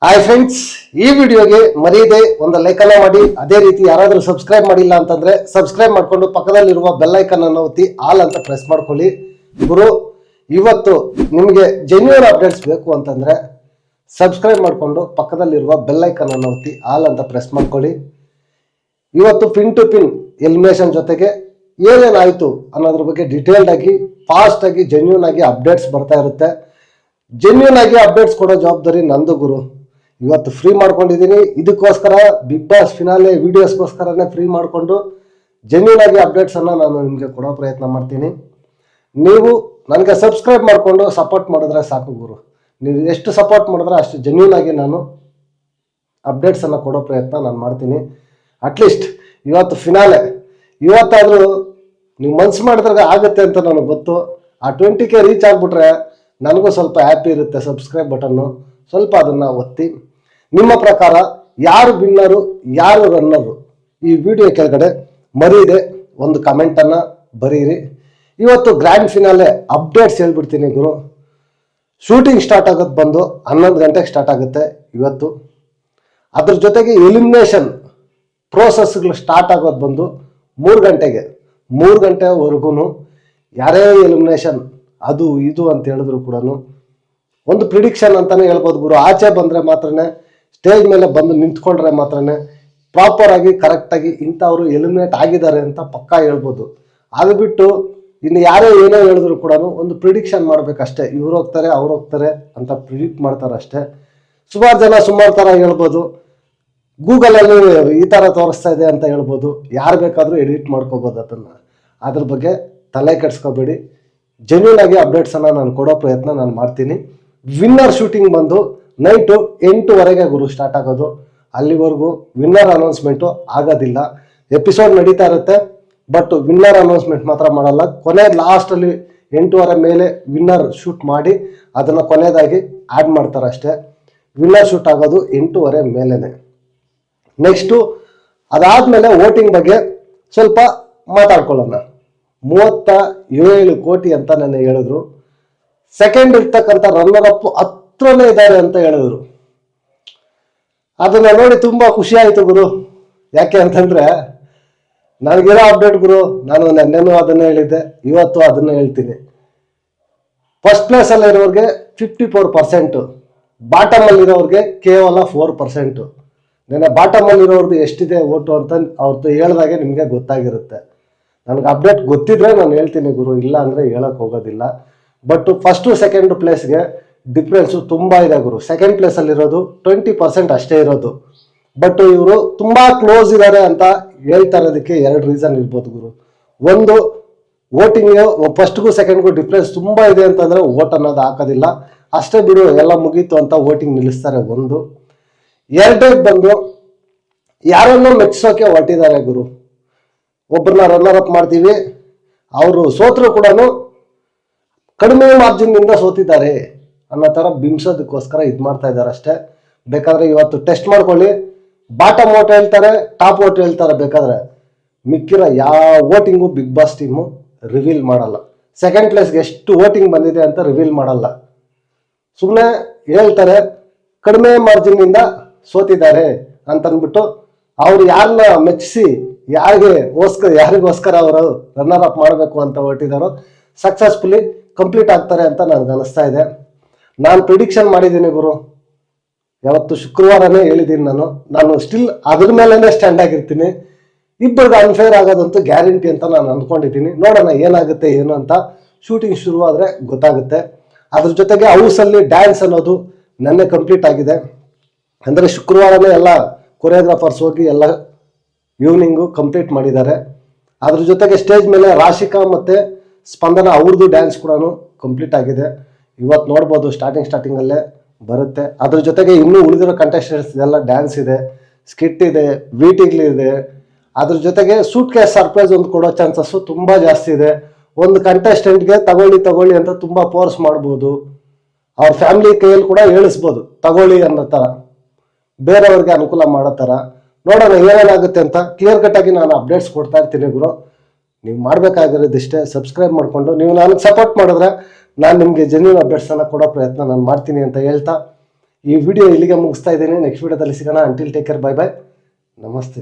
Hi friends, ಈ ವಿಡಿಯೋಗೆ ಮರೆಯದೆ ಒಂದು ಲೈಕ್ ಅನ್ನ ಮಾಡಿ. ಅದೇ ರೀತಿ ಯಾರಾದರೂ ಸಬ್ಸ್ಕ್ರೈಬ್ ಮಾಡಿಲ್ಲ ಅಂತಂದ್ರೆ ಸಬ್ಸ್ಕ್ರೈಬ್ ಮಾಡ್ಕೊಂಡು ಪಕ್ಕದಲ್ಲಿರುವ ಬೆಲ್ ಐಕನ್ ಅನ್ನು ಒತ್ತಿ ಆಲ್ ಅಂತ ಪ್ರೆಸ್ ಮಾಡ್ಕೊಳ್ಳಿ. ಗುರು, ಇವತ್ತು ನಿಮಗೆ ಜೆನ್ಯೂನ್ ಅಪ್ಡೇಟ್ಸ್ ಬೇಕು ಅಂತಂದ್ರೆ ಸಬ್ಸ್ಕ್ರೈಬ್ ಮಾಡ್ಕೊಂಡು ಪಕ್ಕದಲ್ಲಿರುವ ಬೆಲ್ ಐಕನ್ ಅನ್ನು ಒತ್ತಿ ಆಲ್ ಅಂತ ಪ್ರೆಸ್ ಮಾಡ್ಕೊಳ್ಳಿ. ಇವತ್ತು ಪಿನ್ ಟು ಪಿನ್ ಎಲಿಮಿನೇಷನ್ ಜೊತೆಗೆ ಏನೇನಾಯಿತು ಅನ್ನೋದ್ರ ಬಗ್ಗೆ ಡೀಟೇಲ್ಡ್ ಆಗಿ ಫಾಸ್ಟ್ ಆಗಿ ಜೆನ್ಯೂನ್ ಆಗಿ ಅಪ್ಡೇಟ್ಸ್ ಬರ್ತಾ ಇರುತ್ತೆ. ಜೆನ್ಯೂನ್ ಆಗಿ ಅಪ್ಡೇಟ್ಸ್ ಕೊಡೋ ಜವಾಬ್ದಾರಿ ನಂದು ಗುರು. ಇವತ್ತು ಫ್ರೀ ಮಾಡ್ಕೊಂಡಿದ್ದೀನಿ, ಇದಕ್ಕೋಸ್ಕರ ಬಿಗ್ ಬಾಸ್ ಫಿನಾಲೆ ವಿಡಿಯೋಸ್ಗೋಸ್ಕರನೇ ಫ್ರೀ ಮಾಡಿಕೊಂಡು ಜೆನ್ಯೂನ್ ಆಗಿ ಅಪ್ಡೇಟ್ಸನ್ನು ನಾನು ನಿಮಗೆ ಕೊಡೋ ಪ್ರಯತ್ನ ಮಾಡ್ತೀನಿ. ನೀವು ನನಗೆ ಸಬ್ಸ್ಕ್ರೈಬ್ ಮಾಡಿಕೊಂಡು ಸಪೋರ್ಟ್ ಮಾಡಿದ್ರೆ ಸಾಕು ಗುರು. ನೀವು ಎಷ್ಟು ಸಪೋರ್ಟ್ ಮಾಡಿದ್ರೆ ಅಷ್ಟು ಜೆನ್ಯೂನ್ ಆಗಿ ನಾನು ಅಪ್ಡೇಟ್ಸನ್ನು ಕೊಡೋ ಪ್ರಯತ್ನ ನಾನು ಮಾಡ್ತೀನಿ. ಅಟ್ಲೀಸ್ಟ್ ಇವತ್ತು ಫಿನಾಲೆ, ಇವತ್ತಾದರೂ ನೀವು ಮನ್ಸು ಮಾಡಿದ್ರೆ ಆಗುತ್ತೆ ಅಂತ ನನಗೆ ಗೊತ್ತು. ಆ 20K ರೀಚ್ ಆಗಿಬಿಟ್ರೆ ನನಗೂ ಸ್ವಲ್ಪ ಹ್ಯಾಪಿ ಇರುತ್ತೆ. ಸಬ್ಸ್ಕ್ರೈಬ್ ಬಟನ್ನು ಸ್ವಲ್ಪ ಅದನ್ನು ಒತ್ತಿ. ನಿಮ್ಮ ಪ್ರಕಾರ ಯಾರು ವಿನ್ನರು, ಯಾರು ರನ್ನರು, ಈ ವಿಡಿಯೋ ಕೆಳಗಡೆ ಮರೀದೆ ಒಂದು ಕಮೆಂಟನ್ನು ಬರೀರಿ. ಇವತ್ತು ಗ್ರ್ಯಾಂಡ್ ಫಿನಾಲೆ ಅಪ್ಡೇಟ್ಸ್ ಹೇಳ್ಬಿಡ್ತೀನಿ ಗುರು. ಶೂಟಿಂಗ್ ಸ್ಟಾರ್ಟ್ ಆಗೋದು ಬಂದು 11 ಗಂಟೆಗೆ ಸ್ಟಾರ್ಟ್ ಆಗುತ್ತೆ ಇವತ್ತು. ಅದ್ರ ಜೊತೆಗೆ ಎಲಿಮಿನೇಷನ್ ಪ್ರೋಸೆಸ್ಗಳು ಸ್ಟಾರ್ಟ್ ಆಗೋದು ಬಂದು 3 ಗಂಟೆಗೆ. 3 ಗಂಟೆವರೆಗೂ ಯಾರೇ ಎಲಿಮಿನೇಷನ್ ಅದು ಇದು ಅಂತ ಹೇಳಿದ್ರು ಕೂಡ ಒಂದು ಪ್ರಿಡಿಕ್ಷನ್ ಅಂತಾನೆ ಹೇಳ್ಬೋದು ಗುರು. ಆಚೆ ಬಂದರೆ ಮಾತ್ರನೇ, ಸ್ಟೇಜ್ ಮೇಲೆ ಬಂದು ನಿಂತ್ಕೊಂಡ್ರೆ ಮಾತ್ರನೇ ಪ್ರಾಪರ್ ಆಗಿ ಕರೆಕ್ಟಾಗಿ ಇಂಥವ್ರು ಎಲಿಮಿನೇಟ್ ಆಗಿದ್ದಾರೆ ಅಂತ ಪಕ್ಕಾ ಹೇಳ್ಬೋದು. ಅದು ಬಿಟ್ಟು ಇನ್ನು ಯಾರೇ ಏನೋ ಹೇಳಿದ್ರು ಕೂಡ ಒಂದು ಪ್ರಿಡಿಕ್ಷನ್ ಮಾಡ್ಬೇಕಷ್ಟೇ. ಇವ್ರು ಹೋಗ್ತಾರೆ ಅವ್ರು ಹೋಗ್ತಾರೆ ಅಂತ ಪ್ರಿಡಿಕ್ಟ್ ಮಾಡ್ತಾರೆ ಅಷ್ಟೇ. ಸುಮಾರು ಜನ ಸುಮಾರು ಥರ ಹೇಳ್ಬೋದು. ಗೂಗಲಲ್ಲಿ ಈ ಥರ ತೋರಿಸ್ತಾ ಇದೆ ಅಂತ ಹೇಳ್ಬೋದು. ಯಾರು ಬೇಕಾದರೂ ಎಡಿಟ್ ಮಾಡ್ಕೋಬೋದು ಅದನ್ನು. ಅದ್ರ ಬಗ್ಗೆ ತಲೆ ಕೆಡಿಸ್ಕೋಬೇಡಿ. ಜೆನ್ಯೂನ್ ಆಗಿ ಅಪ್ಡೇಟ್ಸನ್ನು ನಾನು ಕೊಡೋ ಪ್ರಯತ್ನ ನಾನು ಮಾಡ್ತೀನಿ. ವಿನ್ನರ್ ಶೂಟಿಂಗ್ ಬಂದು ನೈಟು 8:00 ಗುರು ಸ್ಟಾರ್ಟ್ ಆಗೋದು. ಅಲ್ಲಿವರೆಗೂ ವಿನ್ನರ್ ಅನೌನ್ಸ್ಮೆಂಟು ಆಗೋದಿಲ್ಲ. ಎಪಿಸೋಡ್ ನಡೀತಾ ಇರುತ್ತೆ, ಬಟ್ ವಿನ್ನರ್ ಅನೌನ್ಸ್ಮೆಂಟ್ ಮಾತ್ರ ಮಾಡಲ್ಲ. ಕೊನೆ ಲಾಸ್ಟಲ್ಲಿ 8:30 ಮೇಲೆ ವಿನ್ನರ್ ಶೂಟ್ ಮಾಡಿ ಅದನ್ನು ಕೊನೆಯದಾಗಿ ಆ್ಯಡ್ ಮಾಡ್ತಾರೆ ಅಷ್ಟೇ. ವಿನ್ನರ್ ಶೂಟ್ ಆಗೋದು 8:30 ಮೇಲೇ. ನೆಕ್ಸ್ಟು ಅದಾದಮೇಲೆ ವೋಟಿಂಗ್ ಬಗ್ಗೆ ಸ್ವಲ್ಪ ಮಾತಾಡ್ಕೊಳ್ಳೋಣ. 37 ಕೋಟಿ ಅಂತ ನನ್ನ ಹೇಳಿದ್ರು. ಸೆಕೆಂಡ್ ಇರ್ತಕ್ಕಂಥ ರನ್ನರ್ ಅಪ್ ಹತ್ರನೇ ಇದ್ದಾರೆ ಅಂತ ಹೇಳಿದ್ರು. ಅದನ್ನ ನೋಡಿ ತುಂಬಾ ಖುಷಿ ಆಯ್ತು ಗುರು. ಯಾಕೆ ಅಂತಂದ್ರೆ ನನಗಿರೋ ಅಪ್ಡೇಟ್ ಗುರು. ನಾನು ನೆನ್ನೆನೂ ಅದನ್ನ ಹೇಳಿದ್ದೆ, ಇವತ್ತು ಅದನ್ನ ಹೇಳ್ತೀನಿ. ಫಸ್ಟ್ ಪ್ಲೇಸ್ ಅಲ್ಲಿ ಇರೋರಿಗೆ 54%, ಬಾಟಮ್ ಅಲ್ಲಿ ಇರೋರಿಗೆ ಕೇವಲ 4%. ನೆನ್ನೆ ಬಾಟಮ್ ಅಲ್ಲಿ ಇರೋರ್ದು ಎಷ್ಟಿದೆ ಓಟು ಅಂತ ಅವ್ರದ್ದು ಹೇಳ್ದಾಗೆ ನಿಮಗೆ ಗೊತ್ತಾಗಿರುತ್ತೆ. ನನಗೆ ಅಪ್ಡೇಟ್ ಗೊತ್ತಿದ್ರೆ ನಾನು ಹೇಳ್ತೀನಿ ಗುರು, ಇಲ್ಲ ಅಂದರೆ ಹೇಳಕ್ಕೆ ಹೋಗೋದಿಲ್ಲ. ಬಟ್ ಫಸ್ಟು ಸೆಕೆಂಡ್ ಪ್ಲೇಸ್ಗೆ ಡಿಫ್ರೆನ್ಸು ತುಂಬ ಇದೆ ಗುರು. ಸೆಕೆಂಡ್ ಪ್ಲೇಸಲ್ಲಿರೋದು 20% ಅಷ್ಟೇ ಇರೋದು. ಬಟ್ ಇವರು ತುಂಬ ಕ್ಲೋಸ್ ಇದ್ದಾರೆ ಅಂತ ಹೇಳ್ತಾ ಇರೋದಕ್ಕೆ 2 ರೀಸನ್ ಇರ್ಬೋದು ಗುರು. ಒಂದು, ವೋಟಿಂಗ್ಗೆ ಫಸ್ಟ್ಗೂ ಸೆಕೆಂಡ್ಗೂ ಡಿಫ್ರೆನ್ಸ್ ತುಂಬ ಇದೆ ಅಂತಂದರೆ ವೋಟ್ ಅನ್ನೋದು ಹಾಕೋದಿಲ್ಲ. ಅಷ್ಟೇ ಬಿಡು ಎಲ್ಲ ಮುಗೀತು ಅಂತ ವೋಟಿಂಗ್ ನಿಲ್ಲಿಸ್ತಾರೆ. ಒಂದು. ಎರಡನೇದು ಬಂದು ಯಾರನ್ನೂ ಮೆಚ್ಚಿಸೋಕೆ ಹೊರಟಿದ್ದಾರೆ ಗುರು. ಒಬ್ಬರನ್ನ ರನ್ನರ್ ಅಪ್ ಮಾಡ್ತೀವಿ, ಅವರು ಸೋತರು ಕೂಡ ಕಡಿಮೆ ಮಾರ್ಜಿನ್ನಿಂದ ಸೋತಿದ್ದಾರೆ ಅನ್ನೋ ಥರ ಬಿಂಬಿಸೋದಕ್ಕೋಸ್ಕರ ಇದು ಮಾಡ್ತಾ ಇದ್ದಾರೆ ಅಷ್ಟೇ. ಬೇಕಾದರೆ ಇವತ್ತು ಟೆಸ್ಟ್ ಮಾಡ್ಕೊಳ್ಳಿ. ಬಾಟಮ್ ಓಟ್ ಹೇಳ್ತಾರೆ, ಟಾಪ್ ಓಟ್ ಹೇಳ್ತಾರೆ. ಬೇಕಾದರೆ ಮಿಕ್ಕಿರೋ ಯಾವ voting Bigg Boss team reveal ಮಾಡಲ್ಲ. ಸೆಕೆಂಡ್ ಪ್ಲೇಸ್ಗೆ ಎಷ್ಟು ವೋಟಿಂಗ್ ಬಂದಿದೆ ಅಂತ ರಿವೀಲ್ ಮಾಡಲ್ಲ. ಸುಮ್ಮನೆ ಹೇಳ್ತಾರೆ ಕಡಿಮೆ ಮಾರ್ಜಿನ್ನಿಂದ ಸೋತಿದ್ದಾರೆ ಅಂತಂದ್ಬಿಟ್ಟು ಅವ್ರು ಯಾರನ್ನ ಮೆಚ್ಚಿಸಿ ಯಾರಿಗೋಸ್ಕರ ಅವರು ರನ್ನರ್ ಅಪ್ ಮಾಡಬೇಕು ಅಂತ ಹೊರಟಿದ್ದಾರೋ ಸಕ್ಸಸ್ಫುಲಿ ಕಂಪ್ಲೀಟ್ ಆಗ್ತಾರೆ ಅಂತ ನನಗೆ ಅನಿಸ್ತಾ ಇದೆ. ನಾನು ಪ್ರಿಡಿಕ್ಷನ್ ಮಾಡಿದ್ದೀನಿ ಗುರು. ಯಾವತ್ತು ಶುಕ್ರವಾರನೇ ಹೇಳಿದ್ದೀನಿ ನಾನು ಸ್ಟಿಲ್ ಅದ್ರ ಮೇಲೇ ಸ್ಟ್ಯಾಂಡ್ ಆಗಿರ್ತೀನಿ. ಇಬ್ಬರಿಗೆ ಅನ್ಫೇರ್ ಆಗೋದಂತೂ ಗ್ಯಾರಂಟಿ ಅಂತ ನಾನು ಅಂದ್ಕೊಂಡಿದ್ದೀನಿ. ನೋಡೋಣ ಏನಾಗುತ್ತೆ ಏನು ಅಂತ. ಶೂಟಿಂಗ್ ಶುರುವಾದರೆ ಗೊತ್ತಾಗುತ್ತೆ. ಅದ್ರ ಜೊತೆಗೆ ಹೌಸಲ್ಲಿ ಡ್ಯಾನ್ಸ್ ಅನ್ನೋದು ನೆನ್ನೆ ಕಂಪ್ಲೀಟ್ ಆಗಿದೆ. ಅಂದರೆ ಶುಕ್ರವಾರನೇ ಎಲ್ಲ ಕೊರಿಯೋಗ್ರಾಫರ್ಸ್ ಹೋಗಿ ಎಲ್ಲ ಈವ್ನಿಂಗು ಕಂಪ್ಲೀಟ್ ಮಾಡಿದ್ದಾರೆ. ಅದ್ರ ಜೊತೆಗೆ ಸ್ಟೇಜ್ ಮೇಲೆ ರಾಶಿಕಾ ಮತ್ತು ಸ್ಪಂದನ ಅವ್ರದ್ದು ಡ್ಯಾನ್ಸ್ ಕೂಡ ಕಂಪ್ಲೀಟ್ ಆಗಿದೆ. ಇವತ್ತು ನೋಡ್ಬೋದು ಸ್ಟಾರ್ಟಿಂಗಲ್ಲೇ ಬರುತ್ತೆ. ಅದ್ರ ಜೊತೆಗೆ ಇನ್ನೂ ಉಳಿದಿರೋ ಕಂಟೆಸ್ಟೆಂಟ್ಸ್ ಎಲ್ಲ ಡ್ಯಾನ್ಸ್ ಇದೆ, ಸ್ಕಿಟ್ ಇದೆ, ಇದೆ. ಅದ್ರ ಜೊತೆಗೆ ಸೂಟ್ ಕೇಸ್ ಸರ್ಪ್ರೈಸ್ ಒಂದು ಕೊಡೋ ಚಾನ್ಸಸ್ಸು ತುಂಬ ಜಾಸ್ತಿ ಇದೆ. ಒಂದು ಕಂಟೆಸ್ಟೆಂಟ್ಗೆ ತಗೊಳ್ಳಿ ಅಂತ ತುಂಬ ಫೋರ್ಸ್ ಮಾಡ್ಬೋದು. ಅವ್ರ ಫ್ಯಾಮಿಲಿ ಕೈಯಲ್ಲಿ ಕೂಡ ಹೇಳಿಸ್ಬೋದು ತಗೊಳ್ಳಿ ಅನ್ನೋ ಥರ, ಬೇರೆಯವ್ರಿಗೆ ಅನುಕೂಲ ಮಾಡೋ ಥರ. ನೋಡೋಣ ಏನೇನಾಗುತ್ತೆ ಅಂತ. ಕ್ಲಿಯರ್ ಕಟ್ ಆಗಿ ನಾನು ಅಪ್ಡೇಟ್ಸ್ ಕೊಡ್ತಾ ಇರ್ತೀನಿ ಗುರು. ನೀವು ಮಾಡಬೇಕಾಗಿರೋದಿಷ್ಟೇ, ಸಬ್ಸ್ಕ್ರೈಬ್ ಮಾಡಿಕೊಂಡು ನೀವು ನನಗೆ ಸಪೋರ್ಟ್ ಮಾಡಿದ್ರೆ ನಾನು ನಿಮಗೆ ಜೆನ್ಯೂನ್ ಅಪ್ಡೇಟ್ಸನ್ನು ಕೊಡೋ ಪ್ರಯತ್ನ ನಾನು ಮಾಡ್ತೀನಿ ಅಂತ ಹೇಳ್ತಾ ಈ ವಿಡಿಯೋ ಇಲ್ಲಿಗೆ ಮುಗಿಸ್ತಾ ಇದ್ದೀನಿ. ನೆಕ್ಸ್ಟ್ ವಿಡಿಯೋದಲ್ಲಿ ಸಿಗೋಣ. Until take care, bye bye, ನಮಸ್ತೆ.